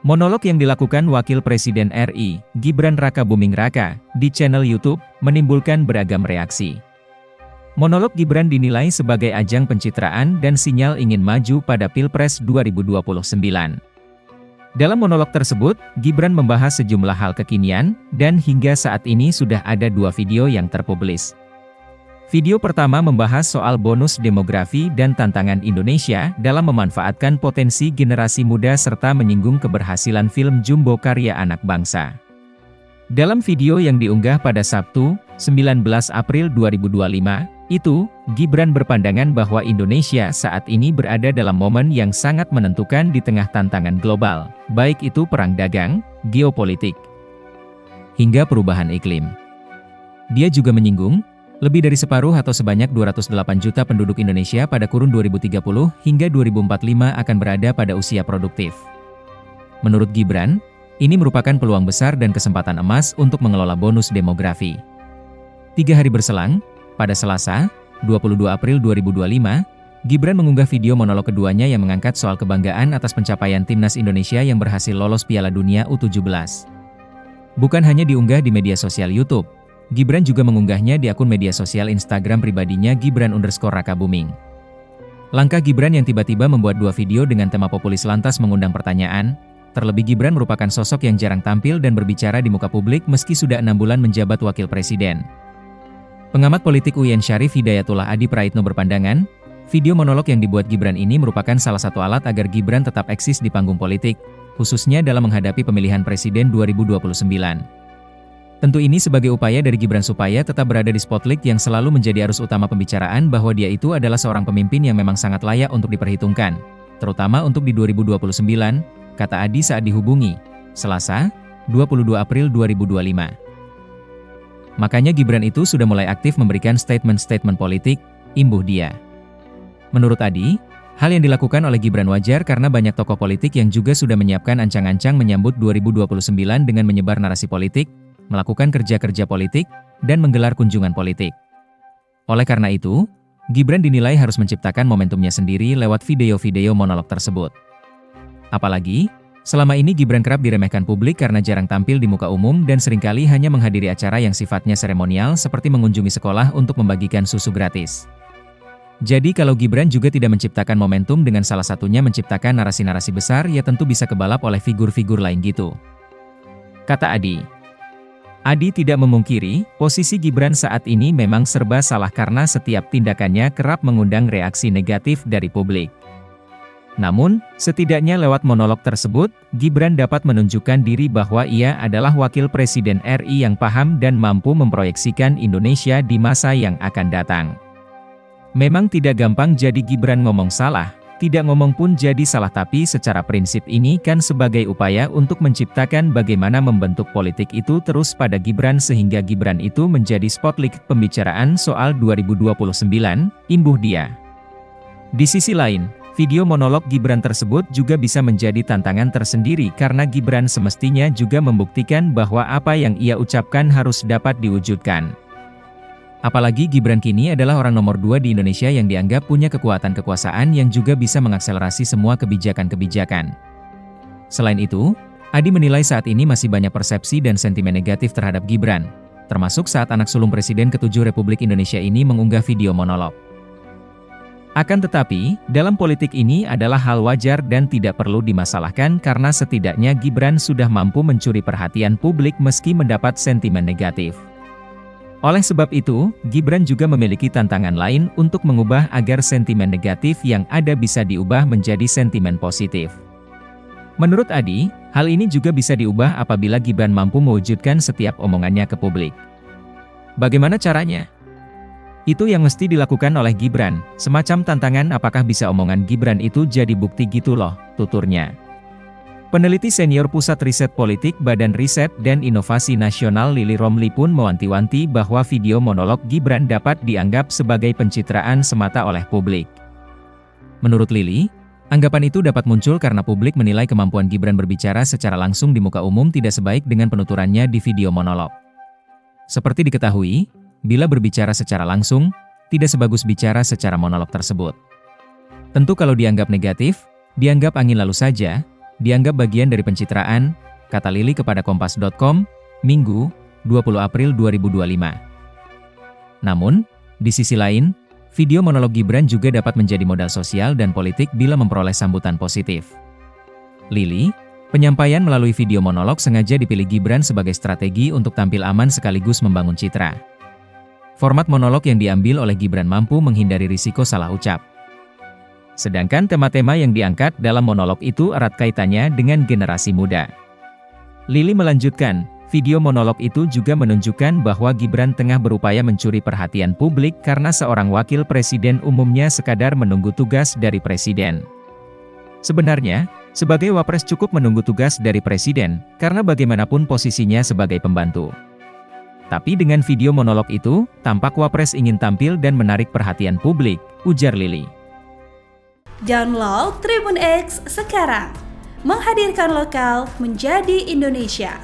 Monolog yang dilakukan Wakil Presiden RI, Gibran Rakabuming Raka, di channel YouTube, menimbulkan beragam reaksi. Monolog Gibran dinilai sebagai ajang pencitraan dan sinyal ingin maju pada Pilpres 2029. Dalam monolog tersebut, Gibran membahas sejumlah hal kekinian, dan hingga saat ini sudah ada 2 video yang terpublis. Video pertama membahas soal bonus demografi dan tantangan Indonesia dalam memanfaatkan potensi generasi muda serta menyinggung keberhasilan film Jumbo karya anak bangsa. Dalam video yang diunggah pada Sabtu, 19 April 2025, itu, Gibran berpandangan bahwa Indonesia saat ini berada dalam momen yang sangat menentukan di tengah tantangan global, baik itu perang dagang, geopolitik, hingga perubahan iklim. Dia juga menyinggung, lebih dari separuh atau sebanyak 208 juta penduduk Indonesia pada kurun 2030 hingga 2045 akan berada pada usia produktif. Menurut Gibran, ini merupakan peluang besar dan kesempatan emas untuk mengelola bonus demografi. 3 hari berselang, pada Selasa, 22 April 2025, Gibran mengunggah video monolog keduanya yang mengangkat soal kebanggaan atas pencapaian timnas Indonesia yang berhasil lolos Piala Dunia U17. Bukan hanya diunggah di media sosial YouTube, Gibran juga mengunggahnya di akun media sosial Instagram pribadinya Gibran_Rakabuming. Langkah Gibran yang tiba-tiba membuat 2 video dengan tema populis lantas mengundang pertanyaan, terlebih Gibran merupakan sosok yang jarang tampil dan berbicara di muka publik meski sudah 6 bulan menjabat wakil presiden. Pengamat politik UIN Syarif Hidayatullah Adi Praitno berpandangan, video monolog yang dibuat Gibran ini merupakan salah satu alat agar Gibran tetap eksis di panggung politik, khususnya dalam menghadapi pemilihan presiden 2029. Tentu ini sebagai upaya dari Gibran supaya tetap berada di spotlight yang selalu menjadi arus utama pembicaraan bahwa dia itu adalah seorang pemimpin yang memang sangat layak untuk diperhitungkan, terutama untuk di 2029, kata Adi saat dihubungi, Selasa, 22 April 2025. Makanya Gibran itu sudah mulai aktif memberikan statement-statement politik, imbuh dia. Menurut Adi, hal yang dilakukan oleh Gibran wajar karena banyak tokoh politik yang juga sudah menyiapkan ancang-ancang menyambut 2029 dengan menyebar narasi politik, melakukan kerja-kerja politik, dan menggelar kunjungan politik. Oleh karena itu, Gibran dinilai harus menciptakan momentumnya sendiri lewat video-video monolog tersebut. Apalagi, selama ini Gibran kerap diremehkan publik karena jarang tampil di muka umum dan seringkali hanya menghadiri acara yang sifatnya seremonial seperti mengunjungi sekolah untuk membagikan susu gratis. Jadi kalau Gibran juga tidak menciptakan momentum dengan salah satunya menciptakan narasi-narasi besar, ya tentu bisa kebalap oleh figur-figur lain gitu, kata Adi. Adi tidak memungkiri, posisi Gibran saat ini memang serba salah karena setiap tindakannya kerap mengundang reaksi negatif dari publik. Namun, setidaknya lewat monolog tersebut, Gibran dapat menunjukkan diri bahwa ia adalah wakil presiden RI yang paham dan mampu memproyeksikan Indonesia di masa yang akan datang. Memang tidak gampang jadi Gibran ngomong salah, tidak ngomong pun jadi salah, tapi secara prinsip ini kan sebagai upaya untuk menciptakan bagaimana membentuk politik itu terus pada Gibran sehingga Gibran itu menjadi spotlight pembicaraan soal 2029, imbuh dia. Di sisi lain, video monolog Gibran tersebut juga bisa menjadi tantangan tersendiri karena Gibran semestinya juga membuktikan bahwa apa yang ia ucapkan harus dapat diwujudkan. Apalagi Gibran kini adalah orang nomor 2 di Indonesia yang dianggap punya kekuatan kekuasaan yang juga bisa mengakselerasi semua kebijakan-kebijakan. Selain itu, Adi menilai saat ini masih banyak persepsi dan sentimen negatif terhadap Gibran, termasuk saat anak sulung Presiden ke-7 Republik Indonesia ini mengunggah video monolog. Akan tetapi, dalam politik ini adalah hal wajar dan tidak perlu dimasalahkan karena setidaknya Gibran sudah mampu mencuri perhatian publik meski mendapat sentimen negatif. Oleh sebab itu, Gibran juga memiliki tantangan lain untuk mengubah agar sentimen negatif yang ada bisa diubah menjadi sentimen positif. Menurut Adi, hal ini juga bisa diubah apabila Gibran mampu mewujudkan setiap omongannya ke publik. Bagaimana caranya? Itu yang mesti dilakukan oleh Gibran, semacam tantangan apakah bisa omongan Gibran itu jadi bukti gitu loh, tuturnya. Peneliti senior Pusat Riset Politik Badan Riset dan Inovasi Nasional Lili Romli pun mewanti-wanti bahwa video monolog Gibran dapat dianggap sebagai pencitraan semata oleh publik. Menurut Lili, anggapan itu dapat muncul karena publik menilai kemampuan Gibran berbicara secara langsung di muka umum tidak sebaik dengan penuturannya di video monolog. Seperti diketahui, bila berbicara secara langsung, tidak sebagus bicara secara monolog tersebut. Tentu kalau dianggap negatif, dianggap angin lalu saja, dianggap bagian dari pencitraan, kata Lili kepada Kompas.com, Minggu, 20 April 2025. Namun, di sisi lain, video monolog Gibran juga dapat menjadi modal sosial dan politik bila memperoleh sambutan positif. Lili, penyampaian melalui video monolog sengaja dipilih Gibran sebagai strategi untuk tampil aman sekaligus membangun citra. Format monolog yang diambil oleh Gibran mampu menghindari risiko salah ucap. Sedangkan tema-tema yang diangkat dalam monolog itu erat kaitannya dengan generasi muda. Lili melanjutkan, video monolog itu juga menunjukkan bahwa Gibran tengah berupaya mencuri perhatian publik karena seorang wakil presiden umumnya sekadar menunggu tugas dari presiden. Sebenarnya, sebagai wapres cukup menunggu tugas dari presiden, karena bagaimanapun posisinya sebagai pembantu. Tapi dengan video monolog itu, tampak wapres ingin tampil dan menarik perhatian publik, ujar Lili. Download Tribun X sekarang, menghadirkan lokal menjadi Indonesia.